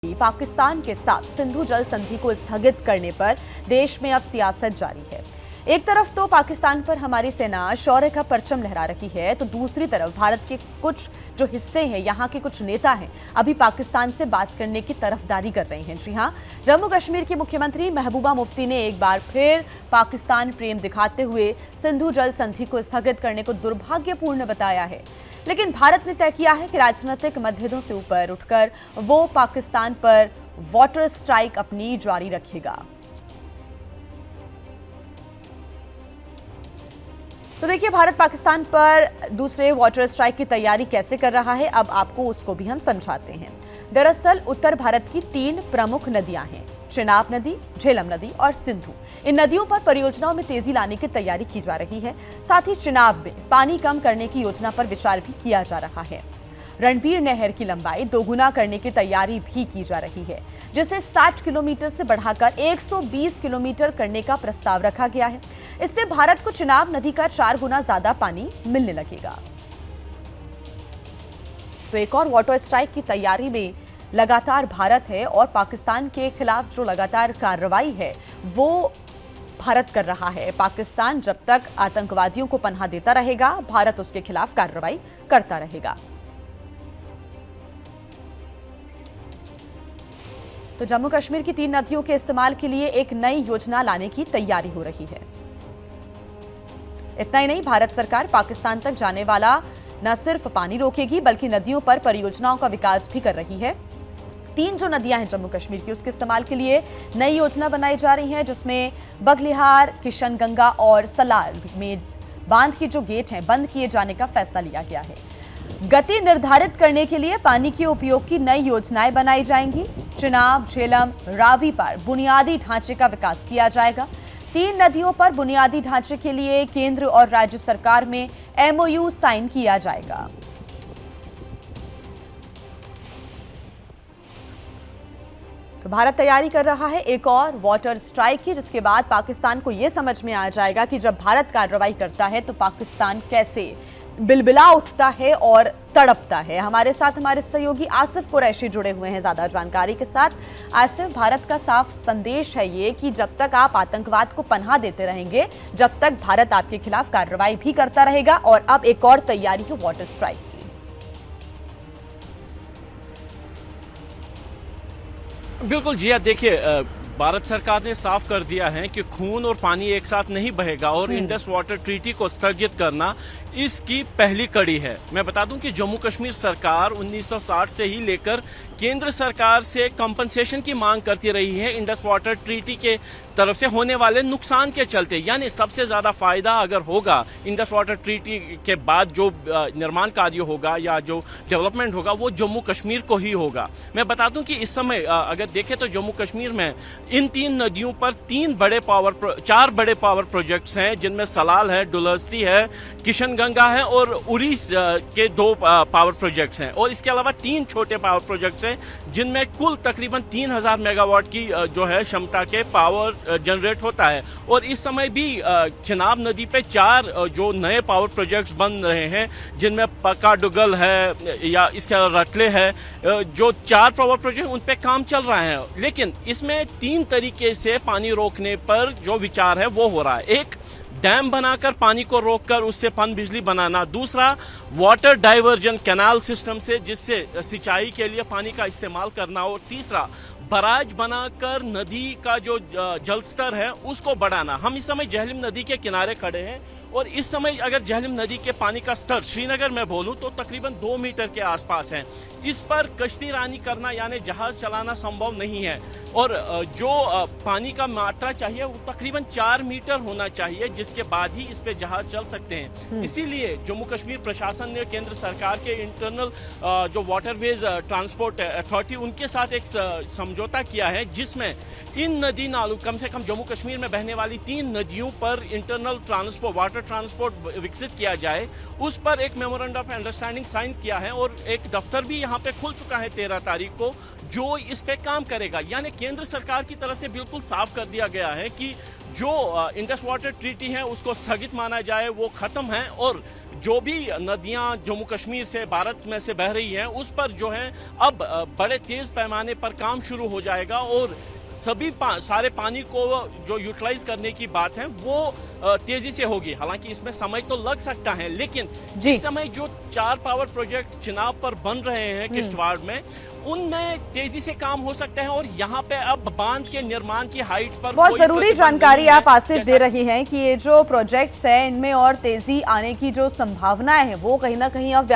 पाकिस्तान के साथ सिंधु जल संधि को स्थगित करने पर देश में अब सियासत जारी है। एक तरफ तो पाकिस्तान पर हमारी सेना शौर्य का परचम लहरा रही है, तो दूसरी तरफ भारत के कुछ जो हिस्से हैं, यहाँ के कुछ नेता हैं, अभी पाकिस्तान से बात करने की तरफदारी कर रहे हैं। जी हां, जम्मू कश्मीर की मुख्यमंत्री महबूबा मुफ्ती ने एक बार फिर पाकिस्तान प्रेम दिखाते हुए सिंधु जल संधि को स्थगित करने को दुर्भाग्यपूर्ण बताया है। लेकिन भारत ने तय किया है कि राजनीतिक मतभेदों से ऊपर उठकर वो पाकिस्तान पर वाटर स्ट्राइक अपनी जारी रखेगा। तो देखिए, भारत पाकिस्तान पर दूसरे वाटर स्ट्राइक की तैयारी कैसे कर रहा है, अब आपको उसको भी हम समझाते हैं। दरअसल उत्तर भारत की 3 प्रमुख नदियां हैं, चिनाब नदी, झेलम नदी और सिंधु। इन नदियों पर परियोजनाओं में तेजी लाने की तैयारी की जा रही है। साथ ही चिनाब में पानी कम करने की योजना पर विचार भी किया जा रहा है। रणबीर नहर की लंबाई दोगुना करने की तैयारी भी की जा रही है, जिसे 60 किलोमीटर से बढ़ाकर 120 किलोमीटर करने का प्रस्ताव रखा गया है। इससे भारत को चिनाब नदी का 4 गुना ज्यादा पानी मिलने लगेगा। तो एक और वाटर स्ट्राइक की तैयारी में लगातार भारत है और पाकिस्तान के खिलाफ जो लगातार कार्रवाई है वो भारत कर रहा है। पाकिस्तान जब तक आतंकवादियों को पनाह देता रहेगा, भारत उसके खिलाफ कार्रवाई करता रहेगा। तो जम्मू कश्मीर की 3 नदियों के इस्तेमाल के लिए एक नई योजना लाने की तैयारी हो रही है। इतना ही नहीं, भारत सरकार पाकिस्तान तक जाने वाला न सिर्फ पानी रोकेगी बल्कि नदियों पर परियोजनाओं का विकास भी कर रही है। 3 जो नदियां हैं जम्मू कश्मीर की, उसके इस्तेमाल के लिए नई योजना बनाई जा रही है, जिसमें बगलिहार, किशनगंगा और सलाल में बांध के जो गेट हैं बंद किए जाने का फैसला लिया गया है। गति निर्धारित करने के लिए पानी के उपयोग की नई योजनाएं बनाई जाएंगी। चिनाब, झेलम, रावी पर बुनियादी ढांचे का विकास किया जाएगा। 3 नदियों पर बुनियादी ढांचे के लिए केंद्र और राज्य सरकार में MOU साइन किया जाएगा। तो भारत तैयारी कर रहा है एक और वाटर स्ट्राइक की, जिसके बाद पाकिस्तान को यह समझ में आ जाएगा कि जब भारत कार्रवाई करता है तो पाकिस्तान कैसे बिलबिला उठता है और तड़पता है। हमारे साथ हमारे सहयोगी आसिफ कुरैशी जुड़े हुए हैं ज्यादा जानकारी के साथ। आसिफ, भारत का साफ संदेश है ये कि जब तक आप आतंकवाद को पनाह देते रहेंगे, जब तक भारत आपके खिलाफ कार्रवाई भी करता रहेगा। और अब एक और तैयारी है वाटर स्ट्राइक की। बिल्कुल जी, देखिए, भारत सरकार ने साफ कर दिया है कि खून और पानी एक साथ नहीं बहेगा और इंडस वाटर ट्रीटी को स्थगित करना इसकी पहली कड़ी है। मैं बता दूं कि जम्मू कश्मीर सरकार 1960 से ही लेकर केंद्र सरकार से कंपनसेशन की मांग करती रही है इंडस वाटर ट्रीटी के तरफ से होने वाले नुकसान के चलते। यानी सबसे ज्यादा फायदा अगर होगा इंडस वाटर ट्रीटी के बाद जो निर्माण कार्य होगा या जो डेवलपमेंट होगा वो जम्मू कश्मीर को ही होगा। मैं बता दूं कि इस समय अगर देखें तो जम्मू कश्मीर में इन 3 नदियों पर 4 बड़े पावर प्रोजेक्ट्स हैं, जिनमें सलाल है, डुलहस्ती है, किशनगंगा है और उरी के 2 पावर प्रोजेक्ट्स हैं। और इसके अलावा 3 छोटे पावर प्रोजेक्ट्स हैं जिनमें कुल तकरीबन 3000 मेगावाट की जो है क्षमता के पावर जनरेट होता है। और इस समय भी चिनाब नदी पे 4 जो नए पावर प्रोजेक्ट्स बन रहे हैं, जिनमें पकाडुगल है या इसके अलावा रटले है, जो 4 पावर प्रोजेक्ट उन पे काम चल रहा है। लेकिन इसमें 3 तरीके से पानी रोकने पर जो विचार है वो हो रहा है। एक, डैम बनाकर पानी को रोककर उससे पन बिजली बनाना। दूसरा, वाटर डाइवर्जन कैनाल सिस्टम से, जिससे सिंचाई के लिए पानी का इस्तेमाल करना। और तीसरा, बराज बनाकर नदी का जो जल स्तर है उसको बढ़ाना। हम इस समय झेलम नदी के किनारे खड़े हैं और इस समय अगर झेलम नदी के पानी का स्तर श्रीनगर में बोलूं तो तकरीबन 2 मीटर के आसपास है। इस पर कश्ती रानी करना यानी जहाज चलाना संभव नहीं है। और जो पानी का मात्रा चाहिए वो तकरीबन 4 मीटर होना चाहिए, जिसके बाद ही इस पे जहाज चल सकते हैं। इसीलिए जम्मू कश्मीर प्रशासन ने केंद्र सरकार के इंटरनल जो वाटरवेज ट्रांसपोर्ट अथॉरिटी उनके साथ एक समझौता किया है, जिसमें इन नदी नालों, कम से कम जम्मू कश्मीर में बहने वाली 3 नदियों पर इंटरनल ट्रांसपोर्ट, वाटर ट्रांसपोर्ट विकसित किया जाए। उस पर एक मेमोरेंडम ऑफ अंडरस्टैंडिंग साइन किया है और एक दफ्तर भी यहाँ पे खुल चुका है 13 तारीख को, जो इस पे काम करेगा। यानी केंद्र सरकार की तरफ से बिल्कुल साफ कर दिया गया है कि जो इंडस वाटर ट्रीटी है उसको स्थगित माना जाए, वो खत्म है। और जो भी नदियां जम्मू कश्मीर से भारत में से बह रही हैं उस पर जो है अब बड़े तेज पैमाने पर काम शुरू हो जाएगा और सभी सारे पानी को जो यूटिलाइज करने की बात है वो तेजी से होगी। हालांकि इसमें समय तो लग सकता है, लेकिन इस समय जो 4 पावर प्रोजेक्ट चिनाब पर बन रहे हैं किश्तवाड़ में, उनमें तेजी से काम हो सकता है और यहाँ पे अब बांध के निर्माण की हाइट पर बहुत जरूरी जानकारी आप आसिफ दे रही हैं कि ये जो प्रोजेक्ट्स हैं इनमें और तेजी आने की जो संभावनाएं हैं वो कहीं ना कहीं अब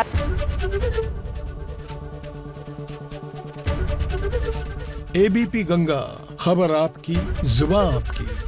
एबीपी गंगा, खबर आपकी, जुबान आपकी।